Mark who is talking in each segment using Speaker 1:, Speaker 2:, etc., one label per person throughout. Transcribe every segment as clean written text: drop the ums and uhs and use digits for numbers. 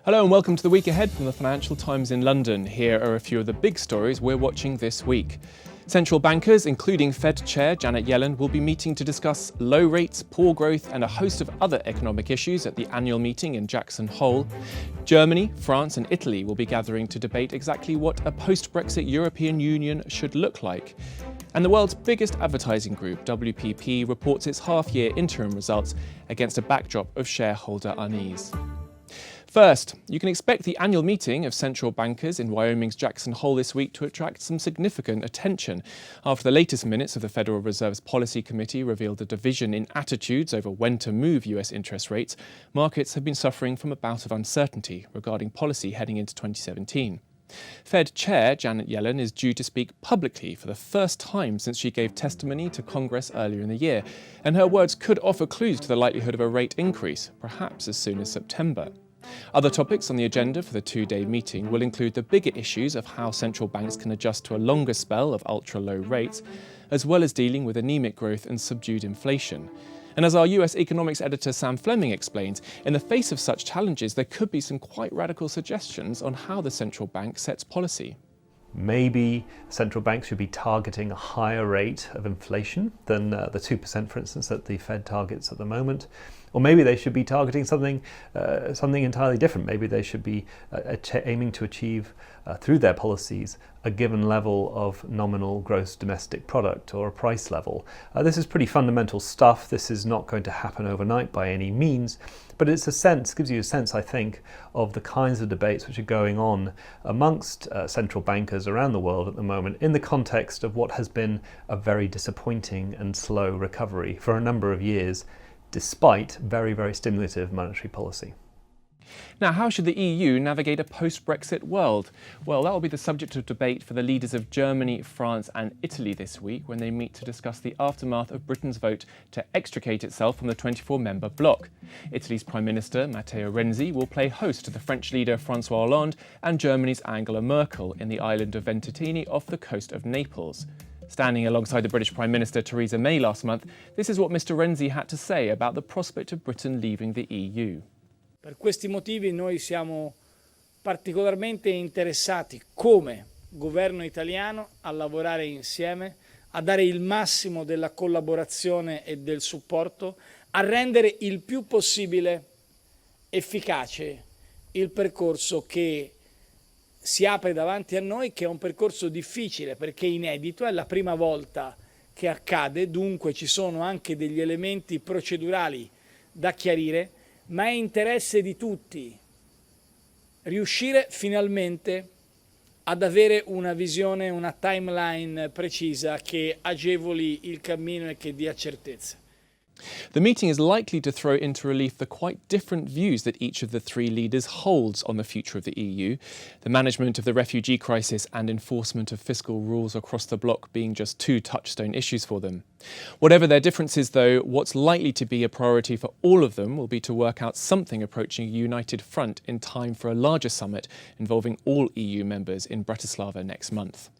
Speaker 1: Hello and welcome to the week ahead from the Financial Times in London. Here are a few of the big stories we're watching this week. Central bankers, including Fed Chair Janet Yellen, will be meeting to discuss low rates, poor growth and a host of other economic issues at the annual meeting in Jackson Hole. Germany, France and Italy will be gathering to debate exactly what a post-Brexit European Union should look like. And the world's biggest advertising group, WPP, reports its half-year interim results against a backdrop of shareholder unease. First, you can expect the annual meeting of central bankers in Wyoming's Jackson Hole this week to attract some significant attention. After the latest minutes of the Federal Reserve's Policy Committee revealed a division in attitudes over when to move US interest rates, markets have been suffering from a bout of uncertainty regarding policy heading into 2017. Fed Chair Janet Yellen is due to speak publicly for the first time since she gave testimony to Congress earlier in the year, and her words could offer clues to the likelihood of a rate increase, perhaps as soon as September. Other topics on the agenda for the two-day meeting will include the bigger issues of how central banks can adjust to a longer spell of ultra-low rates, as well as dealing with anemic growth and subdued inflation. And as our US economics editor Sam Fleming explains, in the face of such challenges, there could be some quite radical suggestions on how the central bank sets policy.
Speaker 2: Maybe central banks should be targeting a higher rate of inflation than the 2%, for instance, that the Fed targets at the moment. Or maybe they should be targeting something entirely different. Maybe they should be aiming to achieve, through their policies, a given level of nominal gross domestic product or a price level. This is pretty fundamental stuff. This is not going to happen overnight by any means, but it's gives you a sense, I think, of the kinds of debates which are going on amongst central bankers around the world at the moment in the context of what has been a very disappointing and slow recovery for a number of years, despite very, very stimulative monetary policy.
Speaker 1: Now, how should the EU navigate a post-Brexit world? Well, that will be the subject of debate for the leaders of Germany, France and Italy this week when they meet to discuss the aftermath of Britain's vote to extricate itself from the 24-member bloc. Italy's Prime Minister, Matteo Renzi, will play host to the French leader François Hollande and Germany's Angela Merkel in the island of Venturtini off the coast of Naples. Standing alongside the British Prime Minister Theresa May last month, this is what Mr Renzi had to say about the prospect of Britain leaving the EU.
Speaker 3: Per questi motivi noi siamo particolarmente interessati come governo italiano a lavorare insieme, a dare il massimo della collaborazione e del supporto, a rendere il più possibile efficace il percorso che si apre davanti a noi, che è un percorso difficile perché inedito, è la prima volta che accade, dunque ci sono anche degli elementi procedurali da chiarire, ma è interesse di tutti riuscire finalmente ad avere una visione, una timeline precisa che agevoli il cammino e che dia certezza.
Speaker 1: The meeting is likely to throw into relief the quite different views that each of the three leaders holds on the future of the EU, the management of the refugee crisis and enforcement of fiscal rules across the bloc being just two touchstone issues for them. Whatever their differences though, what's likely to be a priority for all of them will be to work out something approaching a united front in time for a larger summit involving all EU members in Bratislava next month.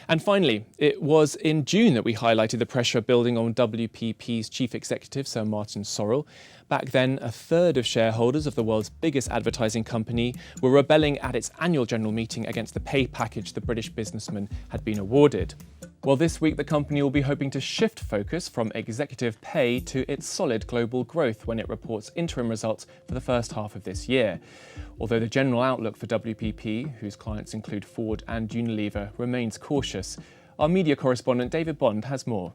Speaker 1: And finally, it was in June that we highlighted the pressure building on WPP's chief executive, Seb Morton-Clark. Back then, a third of shareholders of the world's biggest advertising company were rebelling at its annual general meeting against the pay package the British businessman had been awarded. Well, this week the company will be hoping to shift focus from executive pay to its solid global growth when it reports interim results for the first half of this year. Although the general outlook for WPP, whose clients include Ford and Unilever, remains cautious, our media correspondent David Bond has more.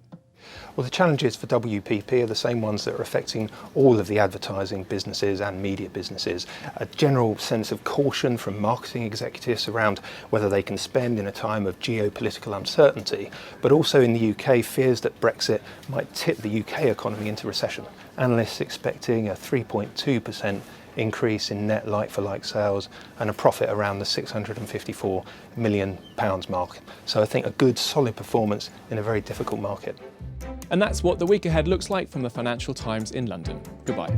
Speaker 4: Well, the challenges for WPP are the same ones that are affecting all of the advertising businesses and media businesses. A general sense of caution from marketing executives around whether they can spend in a time of geopolitical uncertainty, but also in the UK fears that Brexit might tip the UK economy into recession. Analysts expecting a 3.2% increase in net like-for-like sales and a profit around the £654 million mark. So I think a good solid performance in a very difficult market.
Speaker 1: And that's what the week ahead looks like from the Financial Times in London. Goodbye.